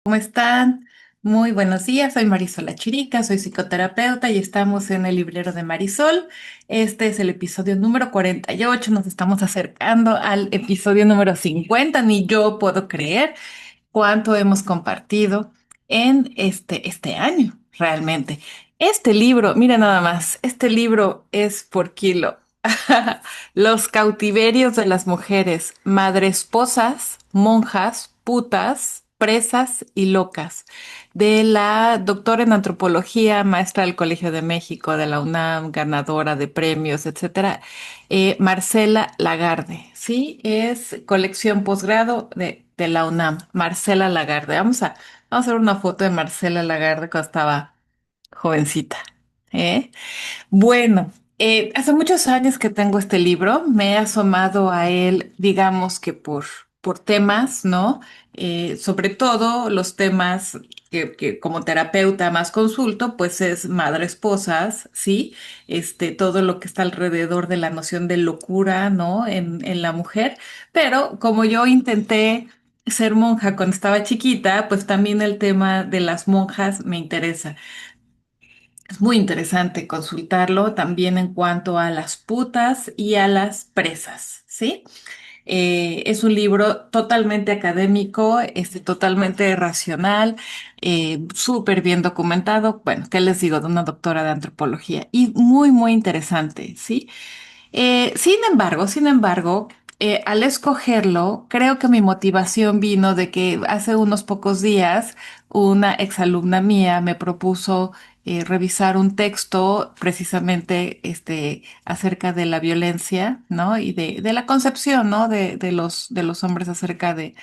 ¿Cómo están? Muy buenos días, soy Marisol La Chirica, soy psicoterapeuta y estamos en el librero de Marisol. Este es el episodio número 48. Nos estamos acercando al episodio número 50. Ni yo puedo creer cuánto hemos compartido en este año, realmente. Este libro, mira nada más, este libro es por kilo. Los cautiverios de las mujeres, madresposas, monjas, putas, presas y locas, de la doctora en antropología, maestra del Colegio de México, de la UNAM, ganadora de premios, etcétera, Marcela Lagarde, ¿sí? Es colección posgrado de la UNAM, Marcela Lagarde. Vamos a ver una foto de Marcela Lagarde cuando estaba jovencita, ¿eh? Bueno, hace muchos años que tengo este libro, me he asomado a él, digamos que por temas, ¿no? Sobre todo los temas que como terapeuta más consulto, pues es madre esposas, ¿sí? Todo lo que está alrededor de la noción de locura, ¿no? En la mujer. Pero como yo intenté ser monja cuando estaba chiquita, pues también el tema de las monjas me interesa. Es muy interesante consultarlo también en cuanto a las putas y a las presas, ¿sí? Es un libro totalmente académico, totalmente racional, súper bien documentado. Bueno, ¿qué les digo? De una doctora de antropología y muy, muy interesante, ¿sí? Sin embargo, al escogerlo, creo que mi motivación vino de que hace unos pocos días una exalumna mía me propuso revisar un texto precisamente acerca de la violencia, ¿no? Y de la concepción, ¿no? De los hombres acerca de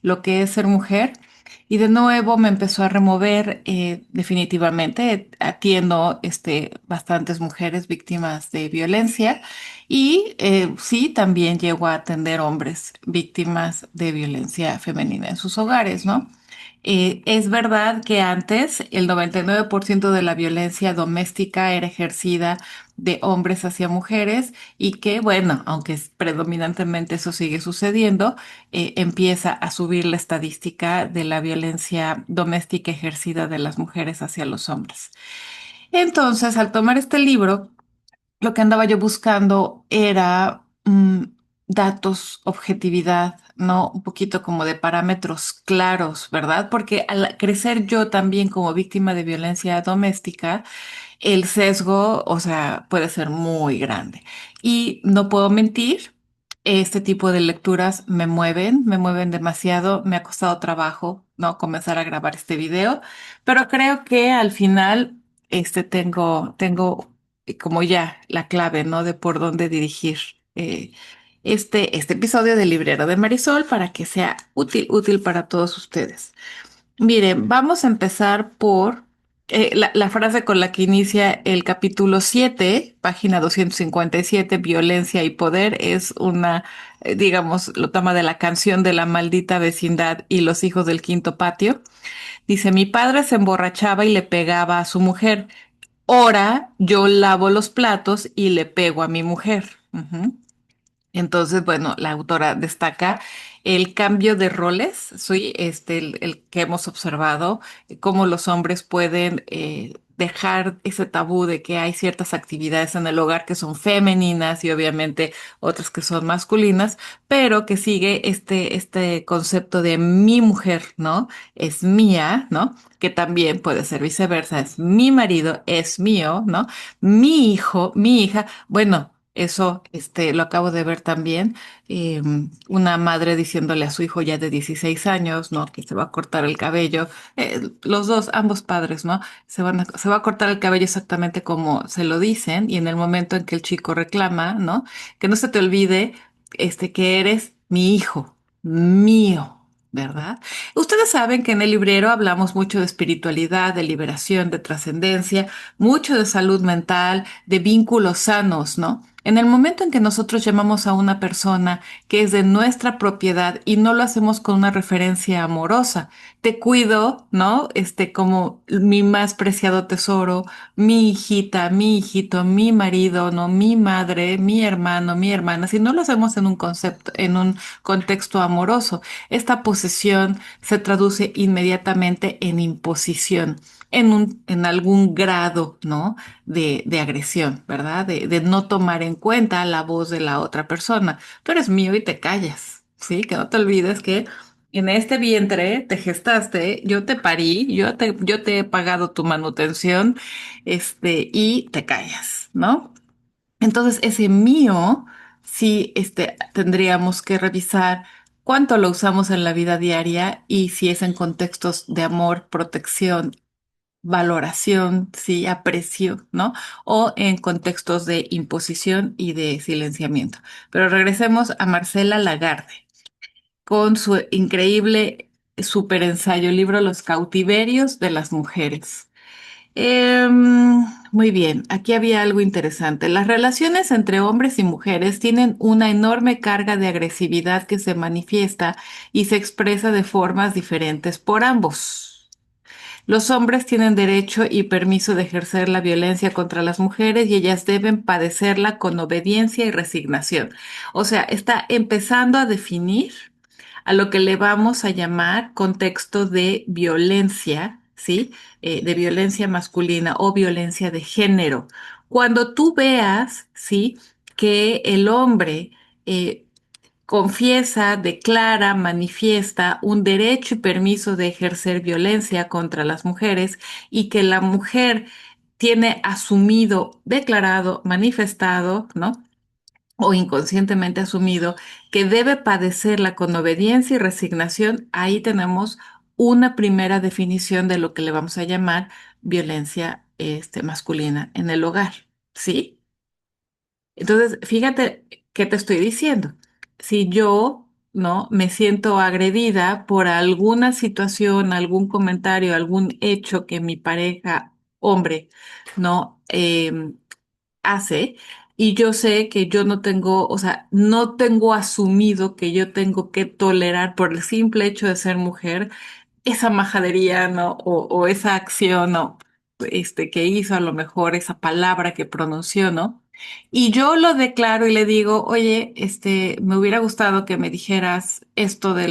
lo que es ser mujer. Y de nuevo me empezó a remover, definitivamente atiendo bastantes mujeres víctimas de violencia y sí, también llego a atender hombres víctimas de violencia femenina en sus hogares, ¿no? Es verdad que antes el 99% de la violencia doméstica era ejercida de hombres hacia mujeres y que, bueno, aunque predominantemente eso sigue sucediendo, empieza a subir la estadística de la violencia doméstica ejercida de las mujeres hacia los hombres. Entonces, al tomar este libro, lo que andaba yo buscando era datos, objetividad, ¿no? Un poquito como de parámetros claros, ¿verdad? Porque al crecer yo también como víctima de violencia doméstica, el sesgo, o sea, puede ser muy grande. Y no puedo mentir, este tipo de lecturas me mueven demasiado, me ha costado trabajo, ¿no? Comenzar a grabar este video, pero creo que al final, tengo como ya la clave, ¿no? De por dónde dirigir este episodio del Librero de Marisol para que sea útil para todos ustedes. Miren, vamos a empezar por la frase con la que inicia el capítulo 7, página 257, Violencia y Poder, es digamos, lo toma de la canción de la maldita vecindad y los hijos del quinto patio. Dice, mi padre se emborrachaba y le pegaba a su mujer. Ahora yo lavo los platos y le pego a mi mujer. Ujú. Entonces, bueno, la autora destaca el cambio de roles, ¿sí? El que hemos observado, cómo los hombres pueden dejar ese tabú de que hay ciertas actividades en el hogar que son femeninas y obviamente otras que son masculinas, pero que sigue este concepto de mi mujer, ¿no? Es mía, ¿no? Que también puede ser viceversa, es mi marido, es mío, ¿no? Mi hijo, mi hija, bueno. Eso, lo acabo de ver también. Una madre diciéndole a su hijo ya de 16 años, ¿no? Que se va a cortar el cabello. Los dos, ambos padres, ¿no? Se va a cortar el cabello exactamente como se lo dicen y en el momento en que el chico reclama, ¿no? Que no se te olvide, que eres mi hijo, mío. ¿Verdad? Ustedes saben que en el librero hablamos mucho de espiritualidad, de liberación, de trascendencia, mucho de salud mental, de vínculos sanos, ¿no? En el momento en que nosotros llamamos a una persona que es de nuestra propiedad y no lo hacemos con una referencia amorosa, te cuido, ¿no? Como mi más preciado tesoro, mi hijita, mi hijito, mi marido, ¿no? Mi madre, mi hermano, mi hermana. Si no lo hacemos en un concepto, en un contexto amoroso, esta posesión se traduce inmediatamente en imposición, en algún grado, ¿no? De agresión, ¿verdad? De no tomar en cuenta la voz de la otra persona. Tú eres mío y te callas, ¿sí? Que no te olvides que en este vientre te gestaste, yo te parí, yo te he pagado tu manutención, y te callas, ¿no? Entonces, ese mío, sí, tendríamos que revisar cuánto lo usamos en la vida diaria y si es en contextos de amor, protección, valoración, sí, aprecio, ¿no? O en contextos de imposición y de silenciamiento. Pero regresemos a Marcela Lagarde con su increíble super ensayo, libro Los cautiverios de las mujeres. Muy bien, aquí había algo interesante. Las relaciones entre hombres y mujeres tienen una enorme carga de agresividad que se manifiesta y se expresa de formas diferentes por ambos. Los hombres tienen derecho y permiso de ejercer la violencia contra las mujeres y ellas deben padecerla con obediencia y resignación. O sea, está empezando a definir a lo que le vamos a llamar contexto de violencia, ¿sí? De violencia masculina o violencia de género. Cuando tú veas, ¿sí? Que el hombre confiesa, declara, manifiesta un derecho y permiso de ejercer violencia contra las mujeres y que la mujer tiene asumido, declarado, manifestado, ¿no? O inconscientemente asumido que debe padecerla con obediencia y resignación, ahí tenemos una primera definición de lo que le vamos a llamar violencia, masculina en el hogar, ¿sí? Entonces, fíjate qué te estoy diciendo. Si yo, ¿no? Me siento agredida por alguna situación, algún comentario, algún hecho que mi pareja, hombre, ¿no? Hace, y yo sé que yo no tengo, o sea, no tengo asumido que yo tengo que tolerar por el simple hecho de ser mujer esa majadería, ¿no? O esa acción, ¿no? Que hizo, a lo mejor esa palabra que pronunció, ¿no? Y yo lo declaro y le digo, oye, me hubiera gustado que me dijeras esto de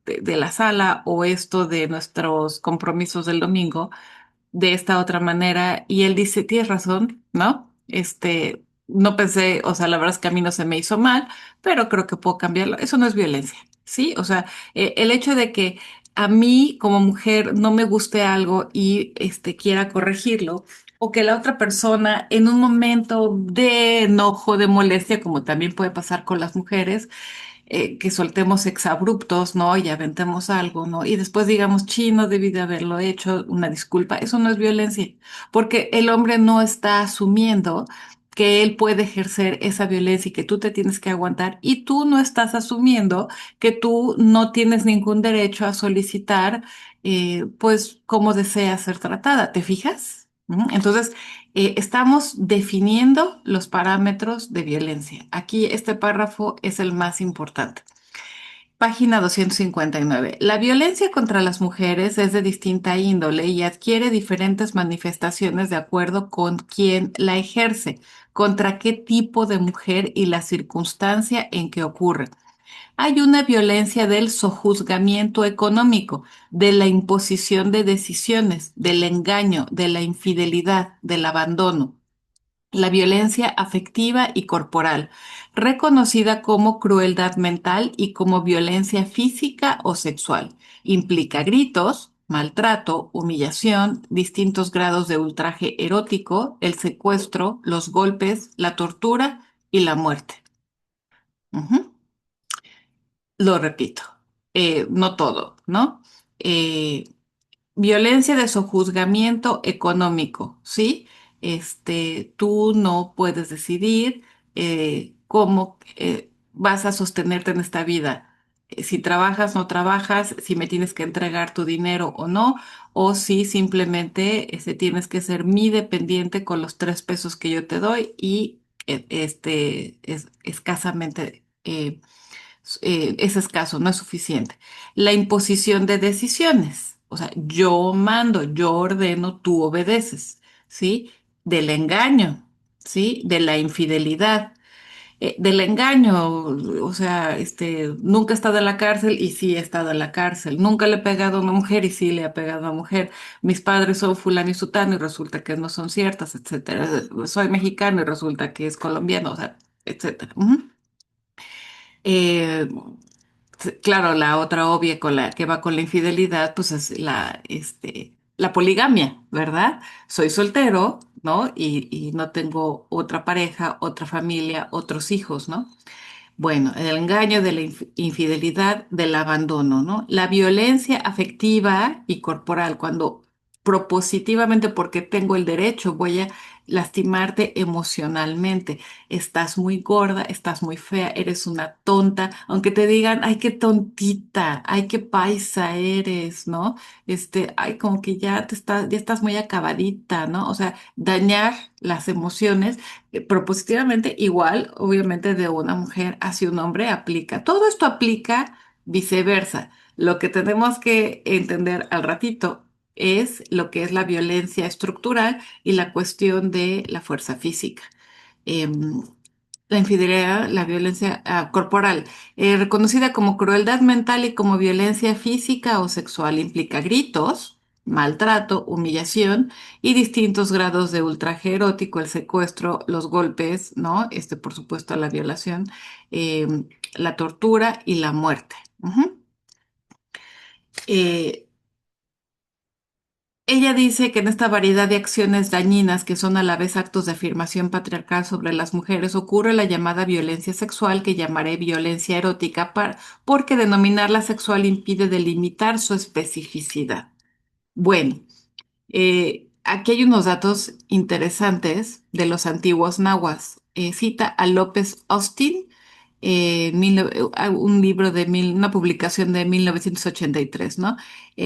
de la sala o esto de nuestros compromisos del domingo de esta otra manera. Y él dice, tienes razón, ¿no? No pensé, o sea, la verdad es que a mí no se me hizo mal, pero creo que puedo cambiarlo. Eso no es violencia, ¿sí? O sea, el hecho de que a mí como mujer no me guste algo y quiera corregirlo, o que la otra persona en un momento de enojo, de molestia, como también puede pasar con las mujeres, que soltemos exabruptos, ¿no? Y aventemos algo, ¿no? Y después digamos, no debí de haberlo hecho, una disculpa. Eso no es violencia, porque el hombre no está asumiendo que él puede ejercer esa violencia y que tú te tienes que aguantar, y tú no estás asumiendo que tú no tienes ningún derecho a solicitar, pues, cómo deseas ser tratada. ¿Te fijas? ¿Mm? Entonces, estamos definiendo los parámetros de violencia. Aquí este párrafo es el más importante. Página 259. La violencia contra las mujeres es de distinta índole y adquiere diferentes manifestaciones de acuerdo con quién la ejerce, contra qué tipo de mujer y la circunstancia en que ocurre. Hay una violencia del sojuzgamiento económico, de la imposición de decisiones, del engaño, de la infidelidad, del abandono. La violencia afectiva y corporal, reconocida como crueldad mental y como violencia física o sexual. Implica gritos, maltrato, humillación, distintos grados de ultraje erótico, el secuestro, los golpes, la tortura y la muerte. Ujú. Lo repito, no todo, ¿no? Eh, Violencia de sojuzgamiento económico, ¿sí? Tú no puedes decidir cómo vas a sostenerte en esta vida. si trabajas, no trabajas, si me tienes que entregar tu dinero o no, o si simplemente tienes que ser mi dependiente con los 3 pesos que yo te doy y es escasamente, es escaso, no es suficiente. La imposición de decisiones, o sea, yo mando, yo ordeno, tú obedeces, ¿sí? Del engaño, ¿sí? De la infidelidad, del engaño, o sea, nunca he estado en la cárcel y sí he estado en la cárcel. Nunca le he pegado a una mujer y sí le he pegado a una mujer. Mis padres son fulano y sutano y resulta que no son ciertas, etcétera. Soy mexicano y resulta que es colombiano, o sea, etcétera. Ujú. Eh, claro, la otra obvia con la que va con la infidelidad, pues es la poligamia, ¿verdad? Soy soltero, ¿no? Y no tengo otra pareja, otra familia, otros hijos, ¿no? Bueno, el engaño de la infidelidad, del abandono, ¿no? La violencia afectiva y corporal, cuando propositivamente, porque tengo el derecho, voy a lastimarte emocionalmente. Estás muy gorda, estás muy fea, eres una tonta, aunque te digan, ay, qué tontita, ay, qué paisa eres, ¿no? Ay, como que ya estás muy acabadita, ¿no? O sea, dañar las emociones propositivamente igual, obviamente, de una mujer hacia un hombre aplica. Todo esto aplica viceversa. Lo que tenemos que entender al ratito es lo que es la violencia estructural y la cuestión de la fuerza física. Em, la infidelidad, la violencia corporal, reconocida como crueldad mental y como violencia física o sexual, implica gritos, maltrato, humillación y distintos grados de ultraje erótico, el secuestro, los golpes, ¿no? Por supuesto, la violación, eh, la tortura y la muerte. Ujú. Eh, Ella dice que en esta variedad de acciones dañinas que son a la vez actos de afirmación patriarcal sobre las mujeres ocurre la llamada violencia sexual que llamaré violencia erótica porque denominarla sexual impide delimitar su especificidad. Bueno, aquí hay unos datos interesantes de los antiguos nahuas. Cita a López Austin, un libro una publicación de 1983, ¿no?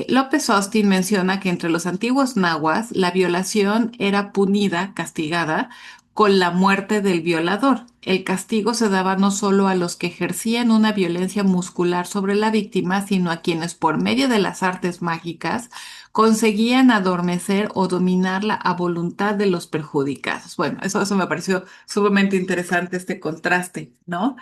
López Austin menciona que entre los antiguos nahuas la violación era punida, castigada, con la muerte del violador. El castigo se daba no solo a los que ejercían una violencia muscular sobre la víctima, sino a quienes por medio de las artes mágicas conseguían adormecer o dominarla a voluntad de los perjudicados. Bueno, eso me pareció sumamente interesante este contraste, ¿no?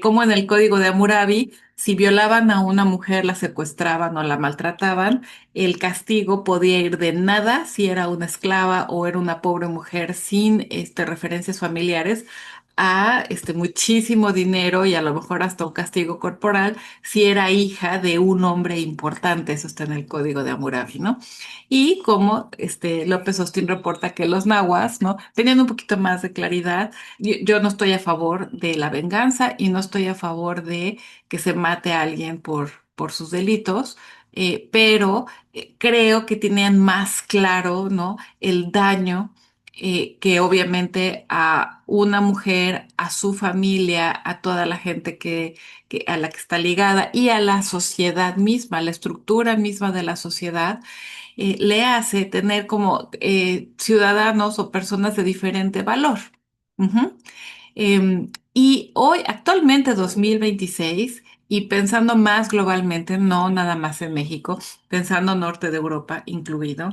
Como en el Código de Hammurabi, si violaban a una mujer, la secuestraban o la maltrataban, el castigo podía ir de nada si era una esclava o era una pobre mujer sin referencias familiares a muchísimo dinero y a lo mejor hasta un castigo corporal si era hija de un hombre importante, eso está en el Código de Hammurabi, ¿no? Y como López Austin reporta que los nahuas, ¿no? Tenían un poquito más de claridad. Yo no estoy a favor de la venganza y no estoy a favor de que se mate a alguien por sus delitos, pero creo que tenían más claro, ¿no? El daño que obviamente a una mujer, a su familia, a toda la gente a la que está ligada y a la sociedad misma, la estructura misma de la sociedad, le hace tener como ciudadanos o personas de diferente valor. Ujú. Y hoy, actualmente 2026, y pensando más globalmente, no nada más en México, pensando norte de Europa incluido,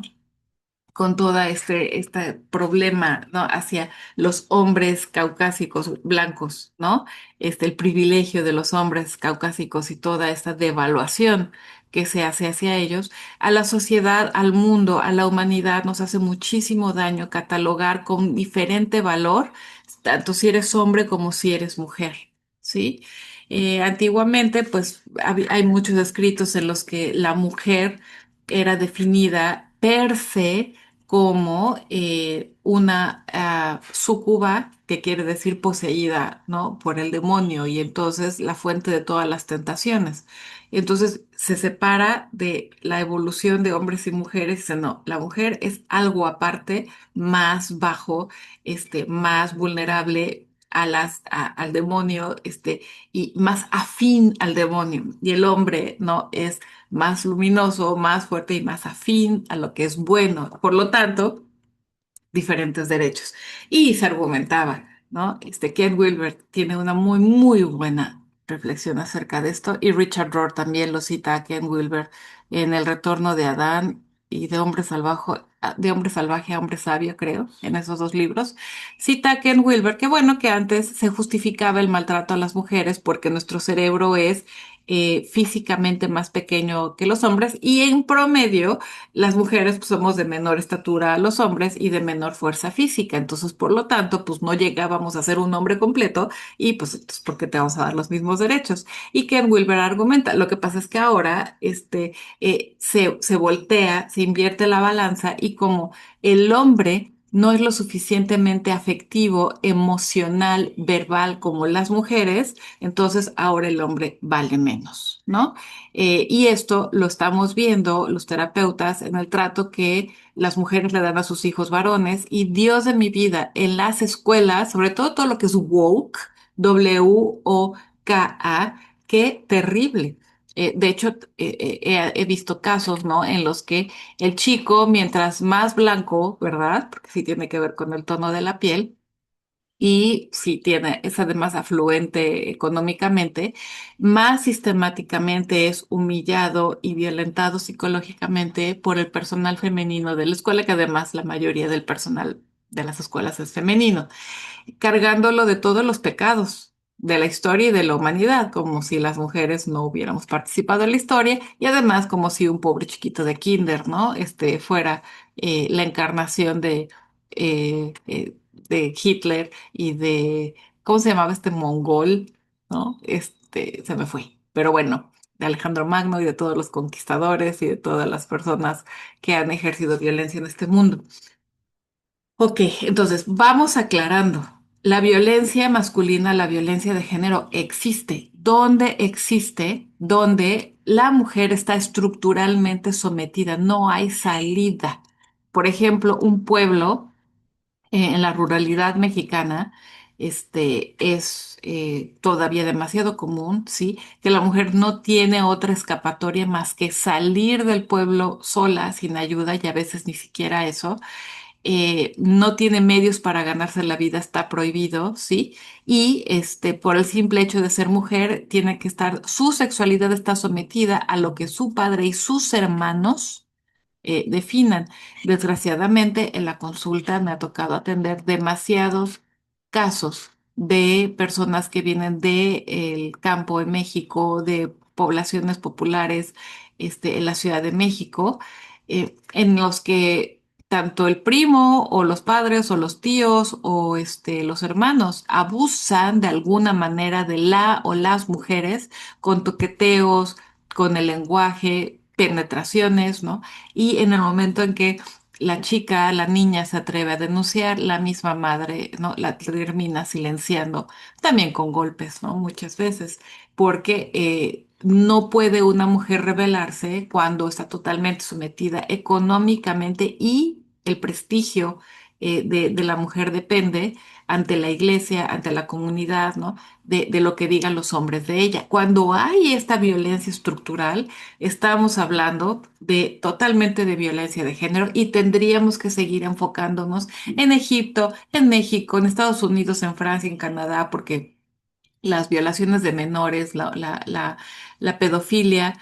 con todo este problema, ¿no? Hacia los hombres caucásicos blancos, ¿no? El privilegio de los hombres caucásicos y toda esta devaluación que se hace hacia ellos, a la sociedad, al mundo, a la humanidad nos hace muchísimo daño catalogar con diferente valor, tanto si eres hombre como si eres mujer, ¿sí? Antiguamente, pues hay muchos escritos en los que la mujer era definida per se como una súcuba, que quiere decir poseída, ¿no? Por el demonio y entonces la fuente de todas las tentaciones. Entonces se separa de la evolución de hombres y mujeres, y dice, no, la mujer es algo aparte, más bajo, más vulnerable. al demonio, y más afín al demonio. Y el hombre, ¿no? Es más luminoso, más fuerte y más afín a lo que es bueno. Por lo tanto, diferentes derechos. Y se argumentaba, ¿no? Ken Wilber tiene una muy, muy buena reflexión acerca de esto, y Richard Rohr también lo cita a Ken Wilber en El retorno de Adán y de hombre salvaje a hombre sabio, creo, en esos dos libros. Cita a Ken Wilber que, bueno, que antes se justificaba el maltrato a las mujeres porque nuestro cerebro es físicamente más pequeño que los hombres, y en promedio las mujeres, pues, somos de menor estatura a los hombres y de menor fuerza física. Entonces, por lo tanto, pues no llegábamos a ser un hombre completo, y pues entonces, ¿por qué te vamos a dar los mismos derechos? Y Ken Wilber argumenta, lo que pasa es que ahora se voltea, se invierte la balanza, y como el hombre no es lo suficientemente afectivo, emocional, verbal como las mujeres, entonces ahora el hombre vale menos, ¿no? Y esto lo estamos viendo los terapeutas en el trato que las mujeres le dan a sus hijos varones. Y Dios de mi vida, en las escuelas, sobre todo lo que es woke, WOKA, qué terrible. De hecho, he visto casos, ¿no? En los que el chico, mientras más blanco, ¿verdad? Porque sí tiene que ver con el tono de la piel, y si tiene, es además afluente económicamente, más sistemáticamente es humillado y violentado psicológicamente por el personal femenino de la escuela, que además la mayoría del personal de las escuelas es femenino, cargándolo de todos los pecados de la historia y de la humanidad, como si las mujeres no hubiéramos participado en la historia, y además como si un pobre chiquito de kinder, ¿no? Fuera la encarnación de Hitler y de, ¿cómo se llamaba este mongol? ¿No? Se me fue. Pero bueno, de Alejandro Magno y de todos los conquistadores y de todas las personas que han ejercido violencia en este mundo. Ok, entonces vamos aclarando. La violencia masculina, la violencia de género existe. ¿Dónde existe? Donde la mujer está estructuralmente sometida, no hay salida. Por ejemplo, un pueblo en la ruralidad mexicana, es todavía demasiado común, ¿sí? Que la mujer no tiene otra escapatoria más que salir del pueblo sola, sin ayuda, y a veces ni siquiera eso. No tiene medios para ganarse la vida, está prohibido, ¿sí? Y por el simple hecho de ser mujer, tiene que estar, su sexualidad está sometida a lo que su padre y sus hermanos definan. Desgraciadamente, en la consulta me ha tocado atender demasiados casos de personas que vienen del campo en México, de poblaciones populares, en la Ciudad de México, en los que tanto el primo o los padres o los tíos o los hermanos abusan de alguna manera de la o las mujeres con toqueteos, con el lenguaje, penetraciones, ¿no? Y en el momento en que la chica, la niña se atreve a denunciar, la misma madre, ¿no? La termina silenciando, también con golpes, ¿no? Muchas veces, porque no puede una mujer rebelarse cuando está totalmente sometida económicamente, y el prestigio de la mujer depende ante la iglesia, ante la comunidad, ¿no? De lo que digan los hombres de ella. Cuando hay esta violencia estructural, estamos hablando de totalmente de violencia de género, y tendríamos que seguir enfocándonos en Egipto, en México, en Estados Unidos, en Francia, en Canadá, porque las violaciones de menores, la pedofilia,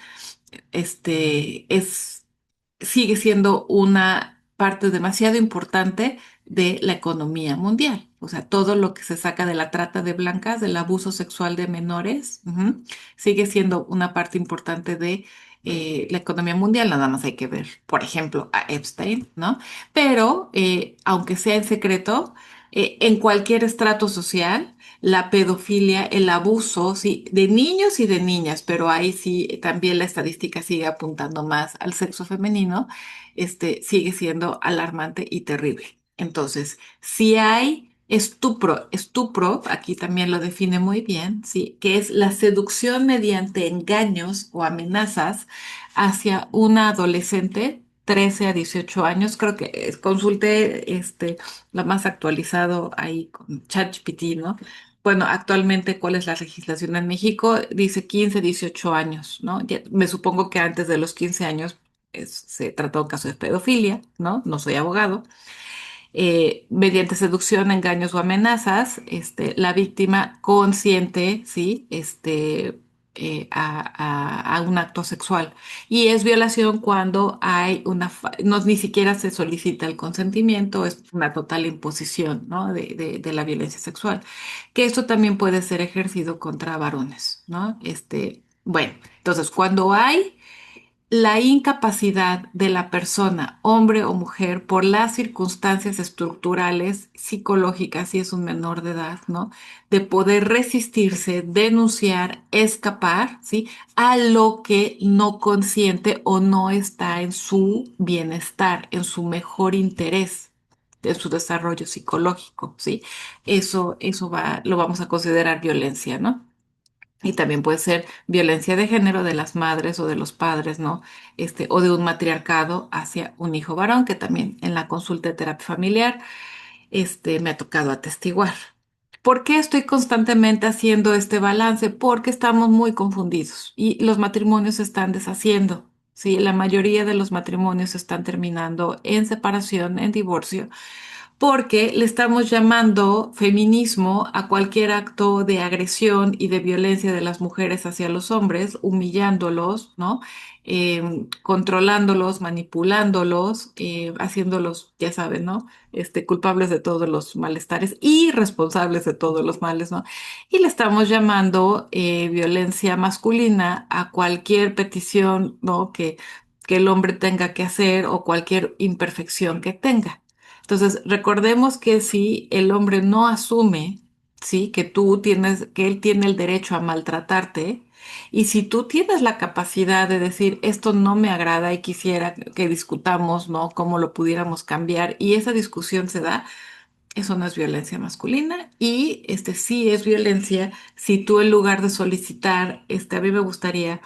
sigue siendo una parte demasiado importante de la economía mundial. O sea, todo lo que se saca de la trata de blancas, del abuso sexual de menores, sigue siendo una parte importante de la economía mundial. Nada más hay que ver, por ejemplo, a Epstein, ¿no? Pero, aunque sea en secreto, en cualquier estrato social, la pedofilia, el abuso, sí, de niños y de niñas, pero ahí sí también la estadística sigue apuntando más al sexo femenino, sigue siendo alarmante y terrible. Entonces, si hay estupro, aquí también lo define muy bien, sí, que es la seducción mediante engaños o amenazas hacia una adolescente. 13 a 18 años, creo que consulté lo más actualizado ahí con ChatGPT, ¿no? bueno, actualmente, ¿cuál es la legislación en México? Dice 15, 18 años, ¿no? Me supongo que antes de los 15 años se trató un caso de pedofilia, ¿no? No soy abogado. Mediante seducción, engaños o amenazas, la víctima consiente, ¿sí? A un acto sexual. Y es violación cuando hay no, ni siquiera se solicita el consentimiento, es una total imposición, ¿no? De la violencia sexual. Que esto también puede ser ejercido contra varones, ¿no? Bueno, entonces, cuando hay la incapacidad de la persona, hombre o mujer, por las circunstancias estructurales, psicológicas, si es un menor de edad, ¿no? De poder resistirse, denunciar, escapar, ¿sí? A lo que no consiente o no está en su bienestar, en su mejor interés, en su desarrollo psicológico, ¿sí? Lo vamos a considerar violencia, ¿no? Y también puede ser violencia de género de las madres o de los padres, ¿no? O de un matriarcado hacia un hijo varón, que también en la consulta de terapia familiar, me ha tocado atestiguar. ¿Por qué estoy constantemente haciendo este balance? Porque estamos muy confundidos y los matrimonios se están deshaciendo. Sí, la mayoría de los matrimonios están terminando en separación, en divorcio, porque le estamos llamando feminismo a cualquier acto de agresión y de violencia de las mujeres hacia los hombres, humillándolos, ¿no? Controlándolos, manipulándolos, haciéndolos, ya saben, ¿no? Culpables de todos los malestares y responsables de todos los males, ¿no? Y le estamos llamando violencia masculina a cualquier petición, ¿no? Que el hombre tenga que hacer o cualquier imperfección que tenga. Entonces, recordemos que si el hombre no asume, sí, que él tiene el derecho a maltratarte, y si tú tienes la capacidad de decir, esto no me agrada y quisiera que discutamos, ¿no? Cómo lo pudiéramos cambiar, y esa discusión se da, eso no es violencia masculina y sí es violencia si tú en lugar de solicitar, a mí me gustaría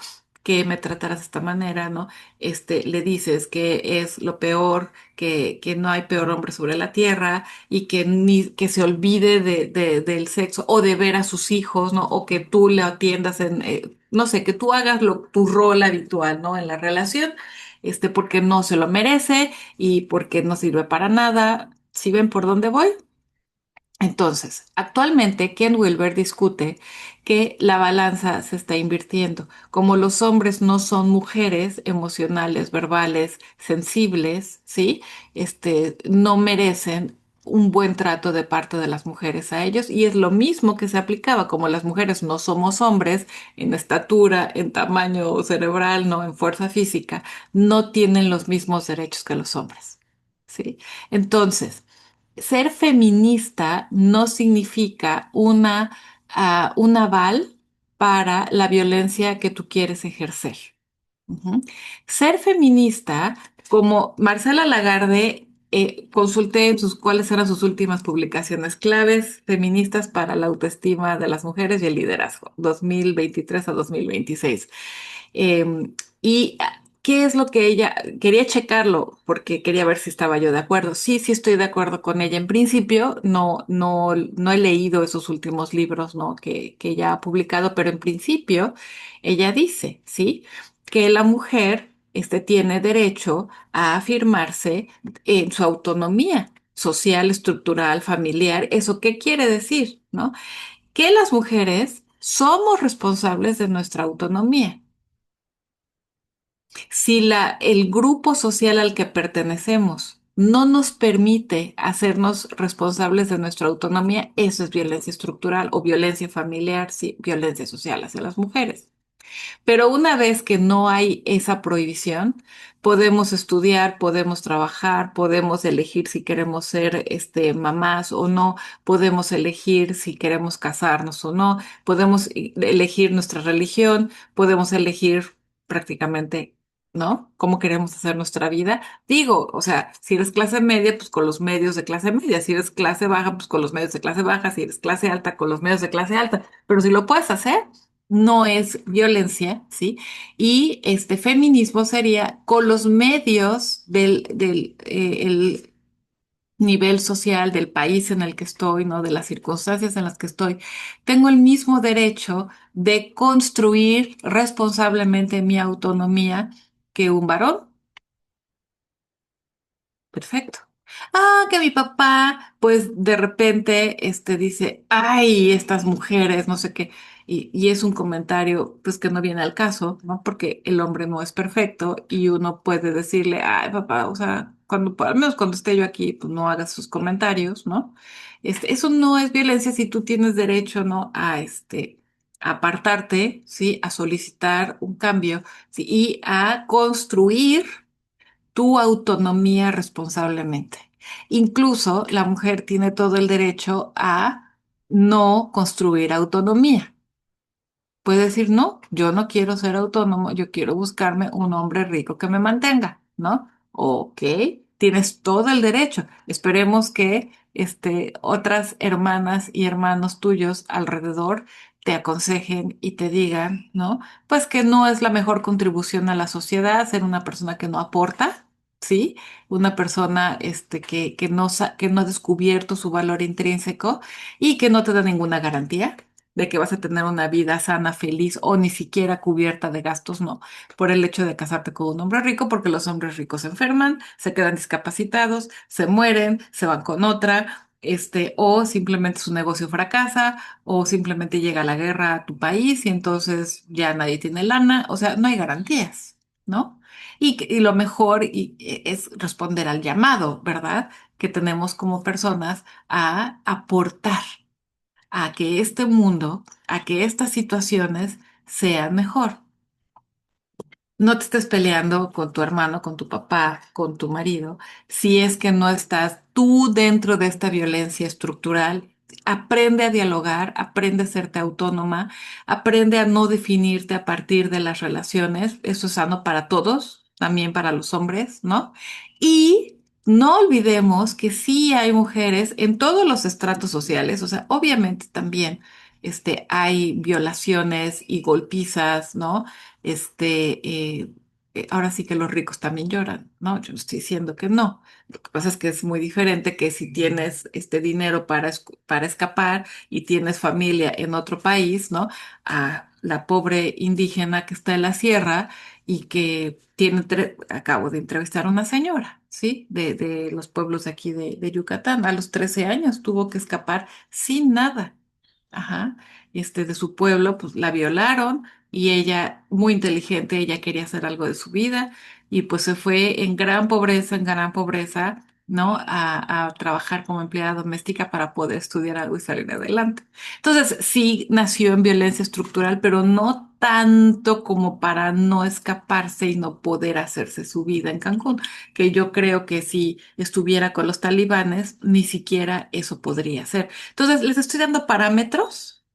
que me trataras de esta manera, ¿no? Le dices que es lo peor, que no hay peor hombre sobre la tierra y que ni que se olvide del sexo o de ver a sus hijos, ¿no? O que tú le atiendas no sé, que tú hagas tu rol habitual, ¿no? En la relación, porque no se lo merece y porque no sirve para nada. ¿Sí ven por dónde voy? Entonces, actualmente Ken Wilber discute que la balanza se está invirtiendo. Como los hombres no son mujeres emocionales, verbales, sensibles, ¿sí? No merecen un buen trato de parte de las mujeres a ellos y es lo mismo que se aplicaba, como las mujeres no somos hombres en estatura, en tamaño cerebral, no en fuerza física, no tienen los mismos derechos que los hombres, ¿sí? Entonces, ser feminista no significa un aval para la violencia que tú quieres ejercer. Ujú. Ser feminista, como Marcela Lagarde, consulté cuáles eran sus últimas publicaciones, claves feministas para la autoestima de las mujeres y el liderazgo, 2023 a 2026. ¿Qué es lo que ella quería checarlo? Porque quería ver si estaba yo de acuerdo. Sí, sí estoy de acuerdo con ella. En principio, no he leído esos últimos libros, ¿no? Que ella ha publicado, pero en principio ella dice, ¿sí? Que la mujer, tiene derecho a afirmarse en su autonomía social, estructural, familiar. ¿Eso qué quiere decir, no? Que las mujeres somos responsables de nuestra autonomía. Si el grupo social al que pertenecemos no nos permite hacernos responsables de nuestra autonomía, eso es violencia estructural o violencia familiar, sí, violencia social hacia las mujeres. Pero una vez que no hay esa prohibición, podemos estudiar, podemos trabajar, podemos elegir si queremos ser mamás o no, podemos elegir si queremos casarnos o no, podemos elegir nuestra religión, podemos elegir prácticamente, ¿no? Cómo queremos hacer nuestra vida. Digo, o sea, si eres clase media, pues con los medios de clase media, si eres clase baja, pues con los medios de clase baja, si eres clase alta, con los medios de clase alta. Pero si lo puedes hacer, no es violencia, ¿sí? Y este feminismo sería con los medios nivel social del país en el que estoy, ¿no? De las circunstancias en las que estoy, tengo el mismo derecho de construir responsablemente mi autonomía que un varón. Perfecto. Ah, que mi papá, pues de repente, dice, ay, estas mujeres, no sé qué, y es un comentario, pues que no viene al caso, ¿no? Porque el hombre no es perfecto y uno puede decirle, ay, papá, o sea, al menos cuando esté yo aquí, pues no hagas sus comentarios, ¿no? Eso no es violencia si tú tienes derecho, ¿no? A apartarte, ¿sí? A solicitar un cambio, ¿sí? Y a construir tu autonomía responsablemente. Incluso la mujer tiene todo el derecho a no construir autonomía. Puede decir, no, yo no quiero ser autónomo, yo quiero buscarme un hombre rico que me mantenga, ¿no? Ok, tienes todo el derecho. Esperemos que otras hermanas y hermanos tuyos alrededor te aconsejen y te digan, ¿no? Pues que no es la mejor contribución a la sociedad ser una persona que no aporta, ¿sí? Una persona que no ha descubierto su valor intrínseco y que no te da ninguna garantía de que vas a tener una vida sana, feliz o ni siquiera cubierta de gastos, no, por el hecho de casarte con un hombre rico, porque los hombres ricos se enferman, se quedan discapacitados, se mueren, se van con otra, o simplemente su negocio fracasa, o simplemente llega la guerra a tu país y entonces ya nadie tiene lana, o sea, no hay garantías, ¿no? Y lo mejor es responder al llamado, ¿verdad? Que tenemos como personas a aportar a que este mundo, a que estas situaciones sean mejor. No te estés peleando con tu hermano, con tu papá, con tu marido, si es que no estás tú dentro de esta violencia estructural. Aprende a dialogar, aprende a serte autónoma, aprende a no definirte a partir de las relaciones. Eso es sano para todos, también para los hombres, ¿no? Y no olvidemos que sí hay mujeres en todos los estratos sociales, o sea, obviamente también hay violaciones y golpizas, ¿no? Ahora sí que los ricos también lloran, ¿no? Yo no estoy diciendo que no. Lo que pasa es que es muy diferente que si tienes este dinero para escapar y tienes familia en otro país, ¿no? A la pobre indígena que está en la sierra y que acabo de entrevistar a una señora, ¿sí? De los pueblos de aquí de Yucatán. A los 13 años tuvo que escapar sin nada. Ajá, de su pueblo, pues la violaron y ella, muy inteligente, ella quería hacer algo de su vida y pues se fue en gran pobreza, ¿no? A trabajar como empleada doméstica para poder estudiar algo y salir adelante. Entonces, sí nació en violencia estructural, pero no tanto como para no escaparse y no poder hacerse su vida en Cancún, que yo creo que si estuviera con los talibanes, ni siquiera eso podría ser. Entonces, les estoy dando parámetros,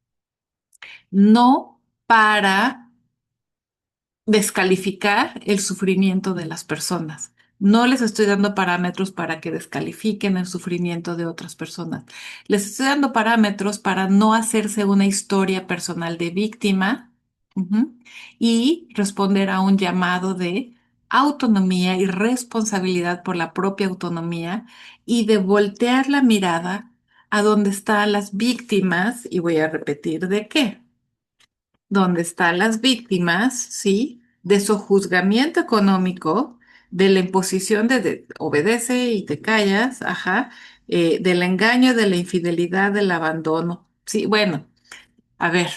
no para descalificar el sufrimiento de las personas. No les estoy dando parámetros para que descalifiquen el sufrimiento de otras personas. Les estoy dando parámetros para no hacerse una historia personal de víctima, ujú, y responder a un llamado de autonomía y responsabilidad por la propia autonomía y de voltear la mirada a donde están las víctimas, y voy a repetir de qué, donde están las víctimas, ¿sí? De sojuzgamiento económico, de la imposición de obedece y te callas, ajá, del engaño, de la infidelidad, del abandono. Sí, bueno, a ver,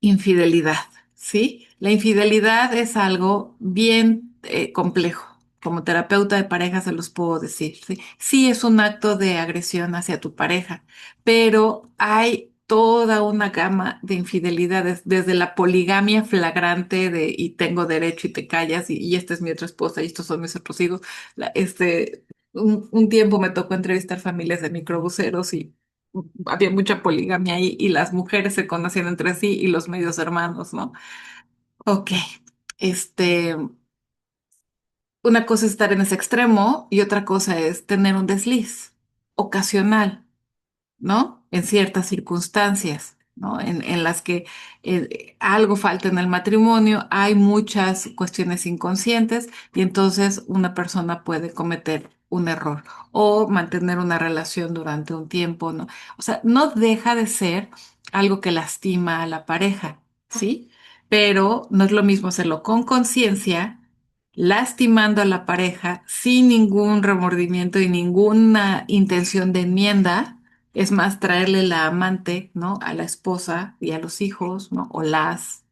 infidelidad, ¿sí? La infidelidad es algo bien complejo. Como terapeuta de pareja se los puedo decir, ¿sí? Sí es un acto de agresión hacia tu pareja, pero hay toda una gama de infidelidades, desde la poligamia flagrante de y tengo derecho y te callas y esta es mi otra esposa y estos son mis otros hijos. Un tiempo me tocó entrevistar familias de microbuseros y había mucha poligamia ahí y las mujeres se conocían entre sí y los medios hermanos, ¿no? Ok, este, una cosa es estar en ese extremo y otra cosa es tener un desliz ocasional, ¿no? En ciertas circunstancias, ¿no? En las que algo falta en el matrimonio, hay muchas cuestiones inconscientes y entonces una persona puede cometer un error o mantener una relación durante un tiempo, ¿no? O sea, no deja de ser algo que lastima a la pareja, ¿sí? Pero no es lo mismo hacerlo con conciencia, lastimando a la pareja sin ningún remordimiento y ninguna intención de enmienda. Es más, traerle la amante, ¿no? A la esposa y a los hijos, ¿no? O las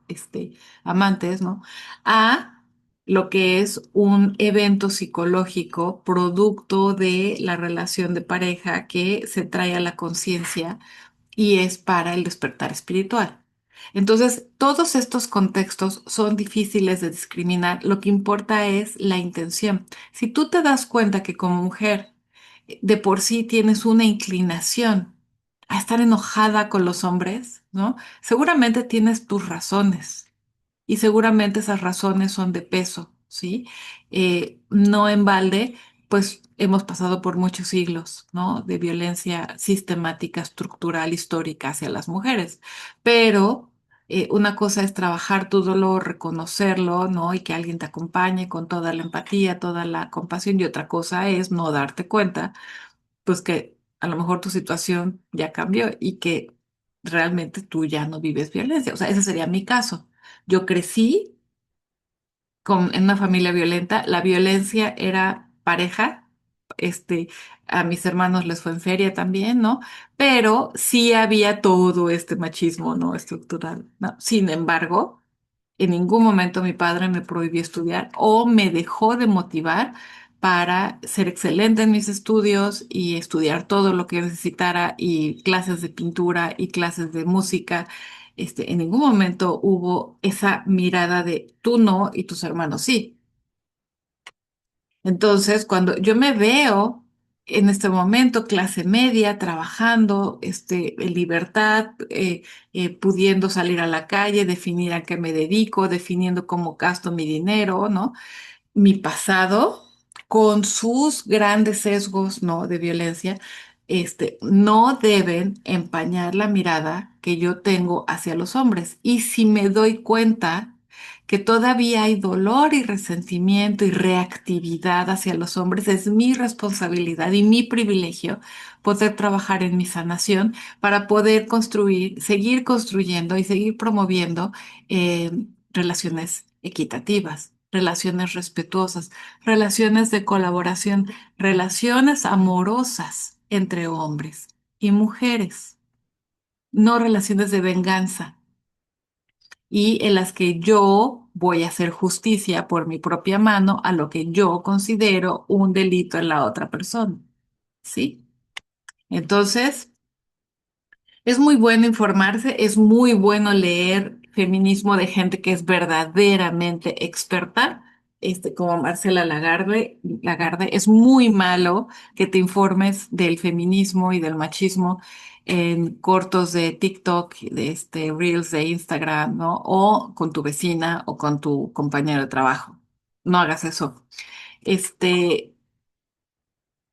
este, amantes, ¿no? A lo que es un evento psicológico producto de la relación de pareja que se trae a la conciencia y es para el despertar espiritual. Entonces, todos estos contextos son difíciles de discriminar. Lo que importa es la intención. Si tú te das cuenta que como mujer de por sí tienes una inclinación a estar enojada con los hombres, ¿no? Seguramente tienes tus razones y seguramente esas razones son de peso, ¿sí? No en balde, pues hemos pasado por muchos siglos, ¿no? De violencia sistemática, estructural, histórica hacia las mujeres, pero una cosa es trabajar tu dolor, reconocerlo, ¿no? Y que alguien te acompañe con toda la empatía, toda la compasión, y otra cosa es no darte cuenta pues que a lo mejor tu situación ya cambió y que realmente tú ya no vives violencia. O sea, ese sería mi caso. Yo crecí en una familia violenta. La violencia era pareja. Este, a mis hermanos les fue en feria también, ¿no? Pero sí había todo este machismo, ¿no? Estructural, ¿no? Sin embargo, en ningún momento mi padre me prohibió estudiar o me dejó de motivar para ser excelente en mis estudios y estudiar todo lo que necesitara y clases de pintura y clases de música. En ningún momento hubo esa mirada de tú no y tus hermanos sí. Entonces, cuando yo me veo en este momento clase media, trabajando, en libertad, pudiendo salir a la calle, definir a qué me dedico, definiendo cómo gasto mi dinero, ¿no? Mi pasado, con sus grandes sesgos, ¿no? De violencia, no deben empañar la mirada que yo tengo hacia los hombres. Y si me doy cuenta que todavía hay dolor y resentimiento y reactividad hacia los hombres, es mi responsabilidad y mi privilegio poder trabajar en mi sanación para poder construir, seguir construyendo y seguir promoviendo eh, relaciones equitativas, relaciones respetuosas, relaciones de colaboración, relaciones amorosas entre hombres y mujeres, no relaciones de venganza y en las que yo voy a hacer justicia por mi propia mano a lo que yo considero un delito en la otra persona. ¿Sí? Entonces, es muy bueno informarse, es muy bueno leer feminismo de gente que es verdaderamente experta, como Marcela Lagarde. Lagarde. Es muy malo que te informes del feminismo y del machismo en cortos de TikTok, de Reels de Instagram, ¿no? O con tu vecina o con tu compañero de trabajo. No hagas eso. Este,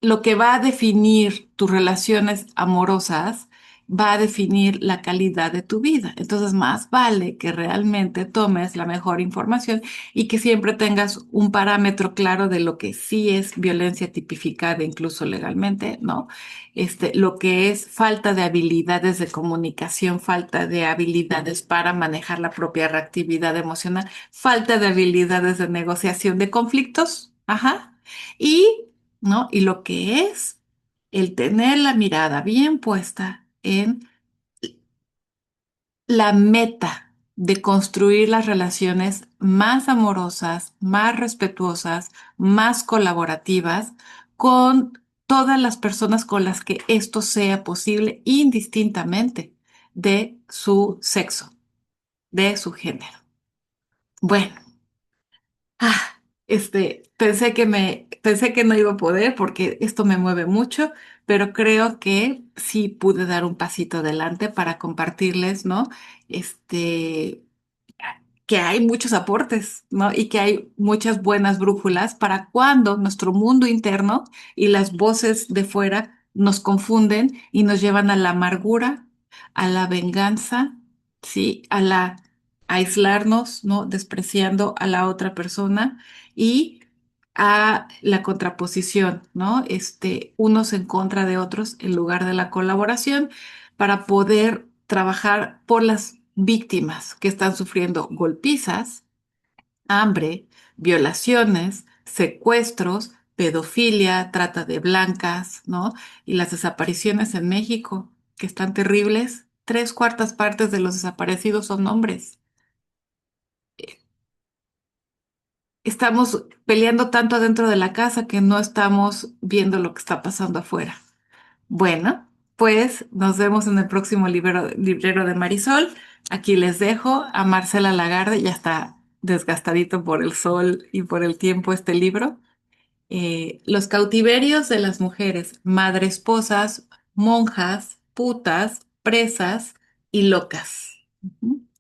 lo que va a definir tus relaciones amorosas va a definir la calidad de tu vida. Entonces, más vale que realmente tomes la mejor información y que siempre tengas un parámetro claro de lo que sí es violencia tipificada, incluso legalmente, ¿no? Lo que es falta de habilidades de comunicación, falta de habilidades para manejar la propia reactividad emocional, falta de habilidades de negociación de conflictos, ajá. Y ¿no? Y lo que es el tener la mirada bien puesta en la meta de construir las relaciones más amorosas, más respetuosas, más colaborativas con todas las personas con las que esto sea posible, indistintamente de su sexo, de su género. Bueno. Pensé que no iba a poder porque esto me mueve mucho, pero creo que sí pude dar un pasito adelante para compartirles, ¿no? Este, que hay muchos aportes, ¿no? Y que hay muchas buenas brújulas para cuando nuestro mundo interno y las voces de fuera nos confunden y nos llevan a la amargura, a la venganza, ¿sí? A aislarnos, ¿no? Despreciando a la otra persona y a la contraposición, ¿no? Unos en contra de otros en lugar de la colaboración para poder trabajar por las víctimas que están sufriendo golpizas, hambre, violaciones, secuestros, pedofilia, trata de blancas, ¿no? Y las desapariciones en México, que están terribles. Tres cuartas partes de los desaparecidos son hombres. Estamos peleando tanto adentro de la casa que no estamos viendo lo que está pasando afuera. Bueno, pues nos vemos en el próximo librero de Marisol. Aquí les dejo a Marcela Lagarde, ya está desgastadito por el sol y por el tiempo este libro. Los cautiverios de las mujeres, madresposas, monjas, putas, presas y locas. Ujú.